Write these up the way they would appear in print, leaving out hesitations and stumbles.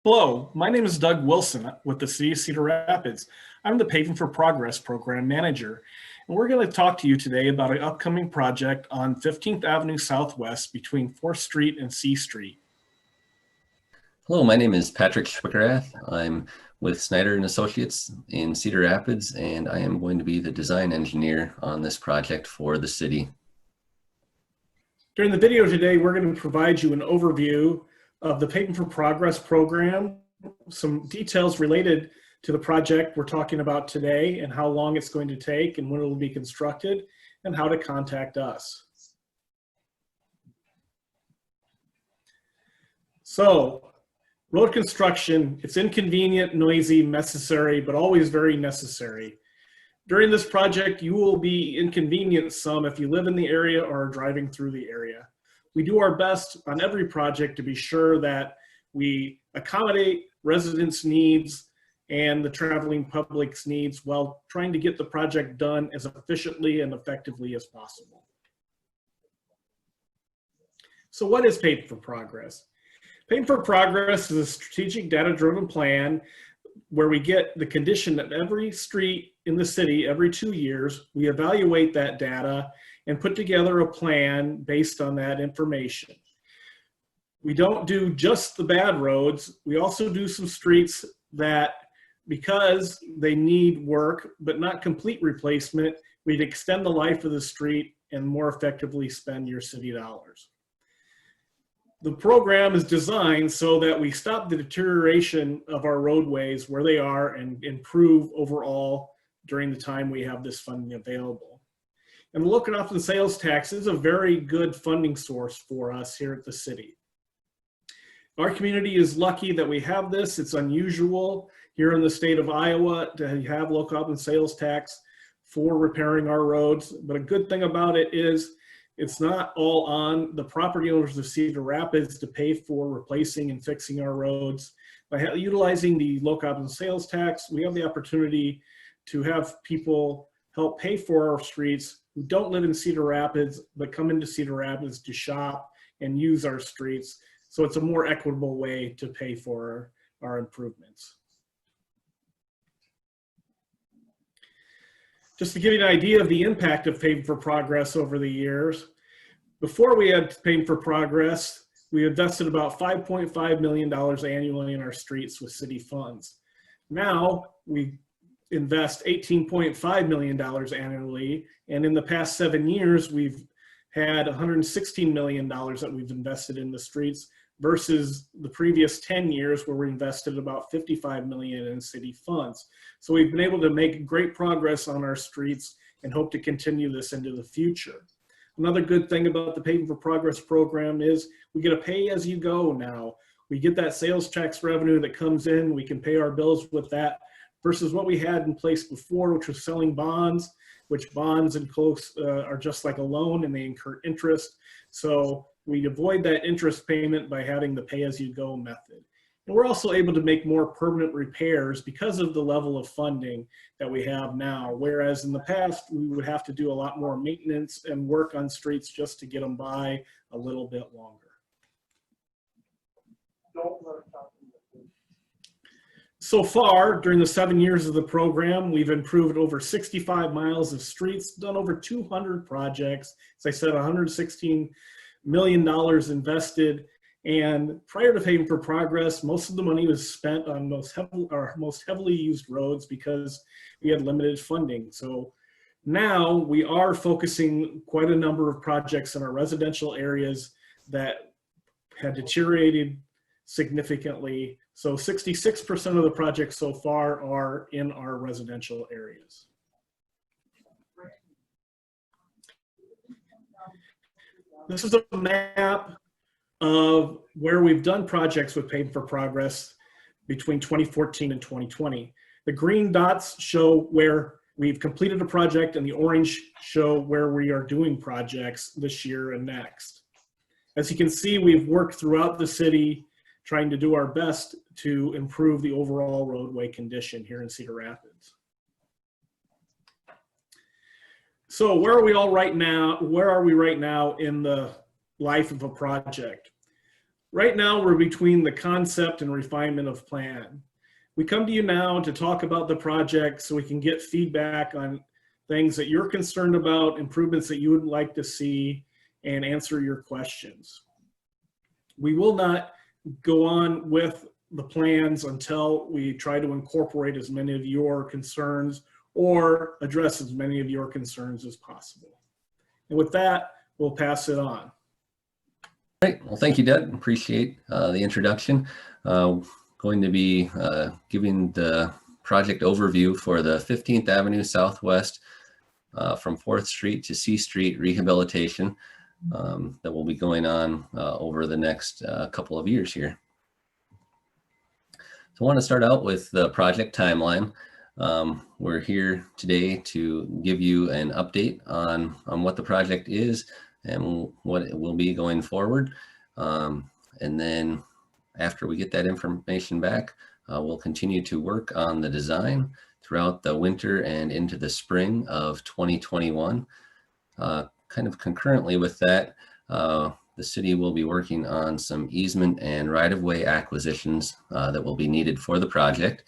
Hello, my name is Doug Wilson with the City of Cedar Rapids. I'm the Paving for Progress Program Manager, and we're going to talk to you today about an upcoming project on 15th Avenue Southwest between 4th Street and C Street. Hello, my name is Patrick Schwickerath. I'm with Snyder and Associates in Cedar Rapids, and I am going to be the design engineer on this project for the city. During the video today, we're going to provide you an overview of the Paving for Progress program, some details related to the project we're talking about today and how long it's going to take and when it will be constructed and how to contact us. So, road construction, it's inconvenient, noisy, necessary, but always very necessary. During this project, you will be inconvenienced some if you live in the area or are driving through the area. We do our best on every project to be sure that we accommodate residents' needs and the traveling public's needs while trying to get the project done as efficiently and effectively as possible. So what is Paving for Progress? Paving for Progress is a strategic data-driven plan where we get the condition of every street in the city every 2 years. We evaluate that data and put together a plan based on that information. We don't do just the bad roads. We also do some streets that, because they need work but not complete replacement, we'd extend the life of the street and more effectively spend your city dollars. The program is designed so that we stop the deterioration of our roadways where they are and improve overall during the time we have this funding available. And the local option sales tax is a very good funding source for us here at the city. Our community is lucky that we have this. It's unusual here in the state of Iowa to have local option sales tax for repairing our roads. But a good thing about it is it's not all on the property owners of Cedar Rapids to pay for replacing and fixing our roads. By utilizing the local option sales tax, we have the opportunity to have people help pay for our streets who don't live in Cedar Rapids but come into Cedar Rapids to shop and use our streets. So it's a more equitable way to pay for our improvements. Just to give you an idea of the impact of Paving for Progress over the years, before we had Paving for Progress, we invested about $5.5 million annually in our streets with city funds. Now we invest $18.5 million annually, and in the past 7 years, we've had $116 million that we've invested in the streets versus the previous 10 years where we invested about $55 million in city funds. So we've been able to make great progress on our streets and hope to continue this into the future. Another good thing about the Paving for Progress program is we get a pay-as-you-go now. We get that sales tax revenue that comes in, we can pay our bills with that, versus what we had in place before, which was selling bonds, which bonds and close are just like a loan and they incur interest. So we avoid that interest payment by having the pay-as-you-go method. And we're also able to make more permanent repairs because of the level of funding that we have now, whereas in the past, we would have to do a lot more maintenance and work on streets just to get them by a little bit longer. So far, during the 7 years of the program, we've improved over 65 miles of streets, done over 200 projects. As I said, $116 million invested. And prior to Paving for Progress, most of the money was spent on our most heavily used roads because we had limited funding. So now we are focusing quite a number of projects in our residential areas that had deteriorated significantly. So 66% of the projects so far are in our residential areas. This is a map of where we've done projects with Paving for Progress between 2014 and 2020. The green dots show where we've completed a project and the orange show where we are doing projects this year and next. As you can see, we've worked throughout the city trying to do our best to improve the overall roadway condition here in Cedar Rapids. So where are we right now in the life of a project? Right now, we're between the concept and refinement of plan. We come to you now to talk about the project so we can get feedback on things that you're concerned about, improvements that you would like to see, and answer your questions. We will not go on with the plans until we try to incorporate as many of your concerns or address as many of your concerns as possible. And with that, we'll pass it on. Great. Well, thank you, Doug. Appreciate the introduction. Going to be giving the project overview for the 15th Avenue Southwest from 4th Street to C Street rehabilitation that will be going on over the next couple of years here. So I want to start out with the project timeline. We're here today to give you an update on what the project is and what it will be going forward. And then after we get that information back, we'll continue to work on the design throughout the winter and into the spring of 2021. Kind of concurrently with that, the city will be working on some easement and right-of-way acquisitions that will be needed for the project.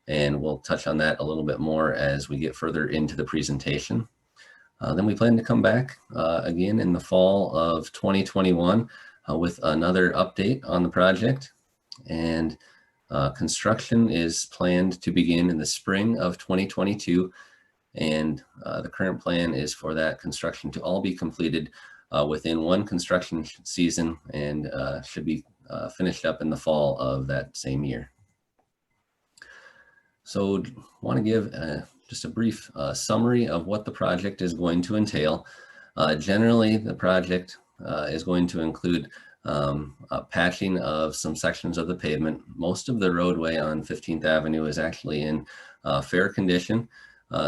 And we'll touch on that a little bit more as we get further into the presentation. Then we plan to come back again in the fall of 2021 with another update on the project. And construction is planned to begin in the spring of 2022. And the current plan is for that construction to all be completed within one construction season and should be finished up in the fall of that same year. So I want to give just a brief summary of what the project is going to entail. Generally, the project is going to include patching of some sections of the pavement. Most of the roadway on 15th Avenue is actually in fair condition,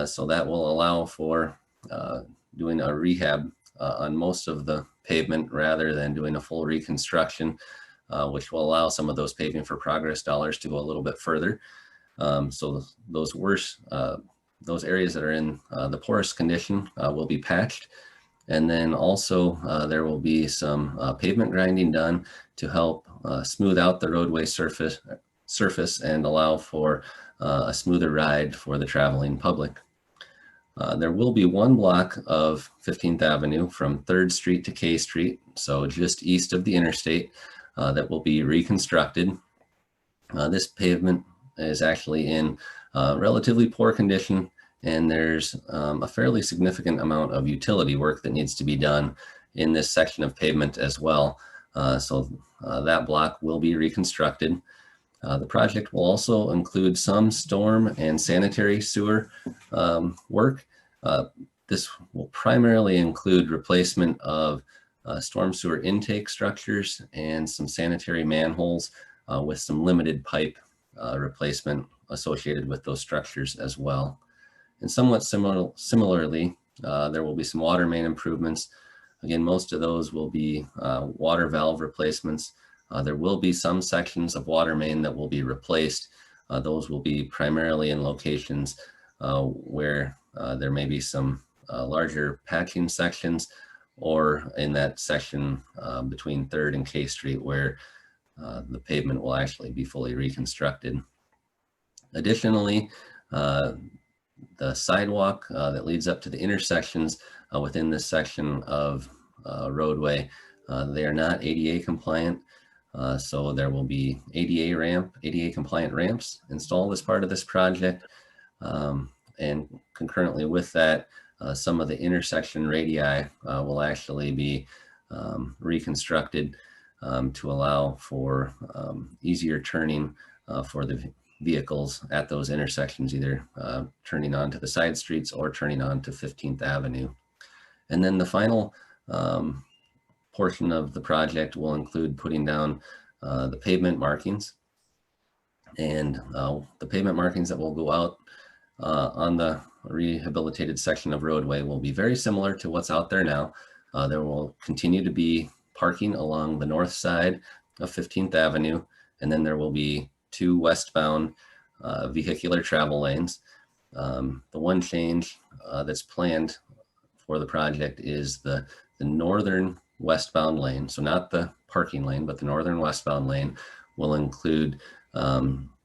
so that will allow for doing a rehab on most of the pavement rather than doing a full reconstruction, which will allow some of those paving for progress dollars to go a little bit further. So those areas that are in the poorest condition will be patched. And then also there will be some pavement grinding done to help smooth out the roadway surface and allow for a smoother ride for the traveling public. There will be one block of 15th Avenue from 3rd Street to K Street, so just east of the interstate, that will be reconstructed. This pavement is actually in relatively poor condition, and there's a fairly significant amount of utility work that needs to be done in this section of pavement as well. So that block will be reconstructed. The project will also include some storm and sanitary sewer work. This will primarily include replacement of storm sewer intake structures and some sanitary manholes with some limited pipe replacement associated with those structures as well. And somewhat similarly, there will be some water main improvements. Again, most of those will be water valve replacements. There will be some sections of water main that will be replaced. Those will be primarily in locations where there may be some larger patching sections, or in that section between 3rd and K Street where the pavement will actually be fully reconstructed. Additionally, the sidewalk that leads up to the intersections within this section of roadway, they are not ADA compliant. So there will be ADA compliant ramps installed as part of this project. And concurrently with that, some of the intersection radii will actually be reconstructed to allow for easier turning for the vehicles at those intersections, either turning onto the side streets or turning onto 15th Avenue. And then the final portion of the project will include putting down the pavement markings. And the pavement markings that will go out on the rehabilitated section of roadway will be very similar to what's out there now. There will continue to be parking along the north side of 15th Avenue, and then there will be 2 westbound vehicular travel lanes. The one change that's planned for the project is the northern westbound lane, so not the parking lane, but the northern westbound lane will include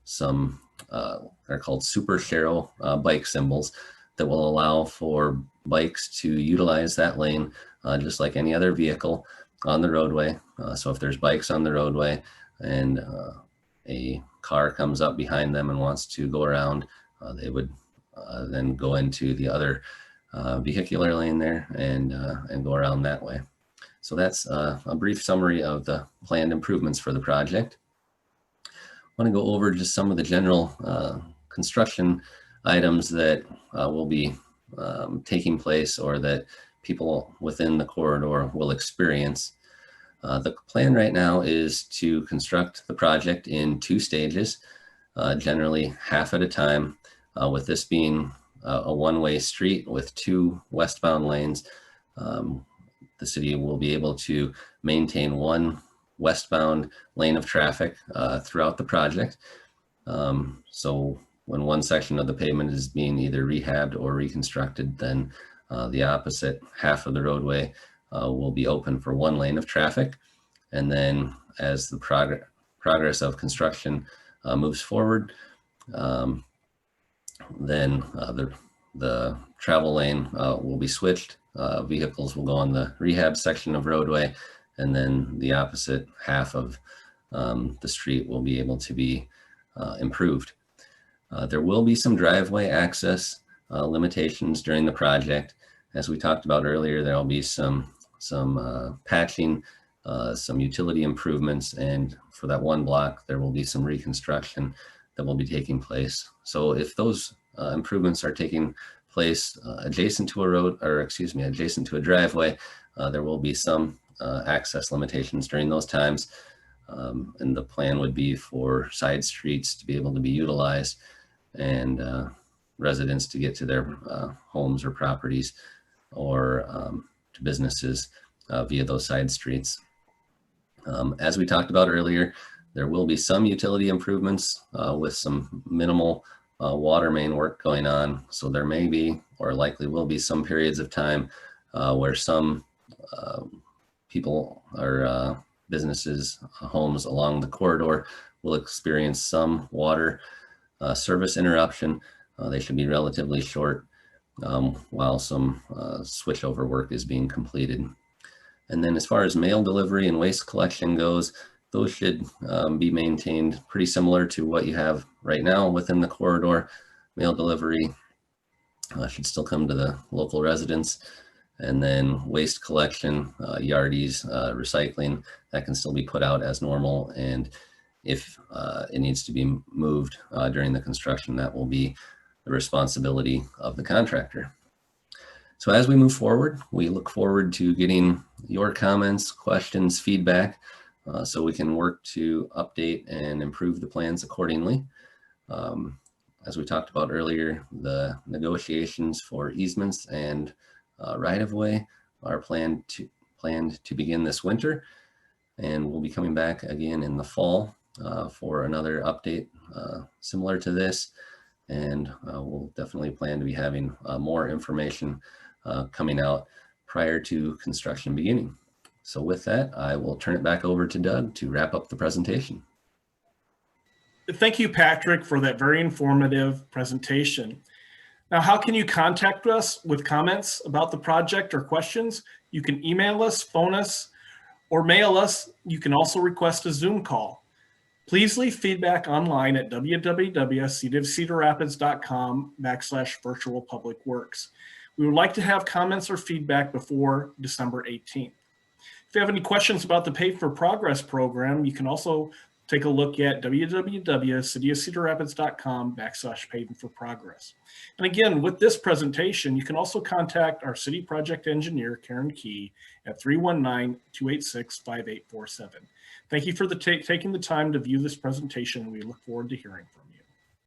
some, they're called Super Shero bike symbols that will allow for bikes to utilize that lane just like any other vehicle on the roadway. So if there's bikes on the roadway and a car comes up behind them and wants to go around, they would then go into the other vehicular lane there and go around that way. So that's a brief summary of the planned improvements for the project. I want to go over just some of the general construction items that will be taking place or that people within the corridor will experience. The plan right now is to construct the project in 2 stages, generally half at a time, with this being a one-way street with 2 westbound lanes. The city will be able to maintain 1 westbound lane of traffic throughout the project. So when one section of the pavement is being either rehabbed or reconstructed, then the opposite half of the roadway will be open for 1 lane of traffic. And then as the progress of construction moves forward, then the travel lane will be switched. Vehicles will go on the rehab section of roadway, and then the opposite half of the street will be able to be improved. There will be some driveway access limitations during the project. As we talked about earlier, there will be some patching, some utility improvements, and for that 1 block, there will be some reconstruction that will be taking place. So if those improvements are taking place adjacent to a road, or excuse me, adjacent to a driveway, there will be some access limitations during those times. And the plan would be for side streets to be able to be utilized and residents to get to their homes or properties or to businesses via those side streets. As we talked about earlier, there will be some utility improvements with some minimal water main work going on. So there may be, or likely will be, some periods of time where some people or businesses, homes along the corridor will experience some water service interruption. They should be relatively short while some switchover work is being completed. And then as far as mail delivery and waste collection goes, those should be maintained pretty similar to what you have right now within the corridor. Mail delivery should still come to the local residents. And then waste collection, yardies, recycling, that can still be put out as normal. And if it needs to be moved during the construction, that will be the responsibility of the contractor. So as we move forward, we look forward to getting your comments, questions, feedback, so we can work to update and improve the plans accordingly. As we talked about earlier, the negotiations for easements and right-of-way are planned to begin this winter, and we'll be coming back again in the fall for another update similar to this, and we'll definitely plan to be having more information coming out prior to construction beginning. So with that, I will turn it back over to Doug to wrap up the presentation. Thank you, Patrick, for that very informative presentation. Now, how can you contact us with comments about the project or questions? You can email us, phone us, or mail us. You can also request a Zoom call. Please leave feedback online at www.cityofcedarrapids.com/virtualpublicworks. We would like to have comments or feedback before December 18th. If you have any questions about the Pave for Progress program, you can also take a look at www.cityofcedarrapids.com/pavingforprogress. And again, with this presentation, you can also contact our city project engineer, Karen Key, at 319-286-5847. Thank you for taking the time to view this presentation, and we look forward to hearing from you.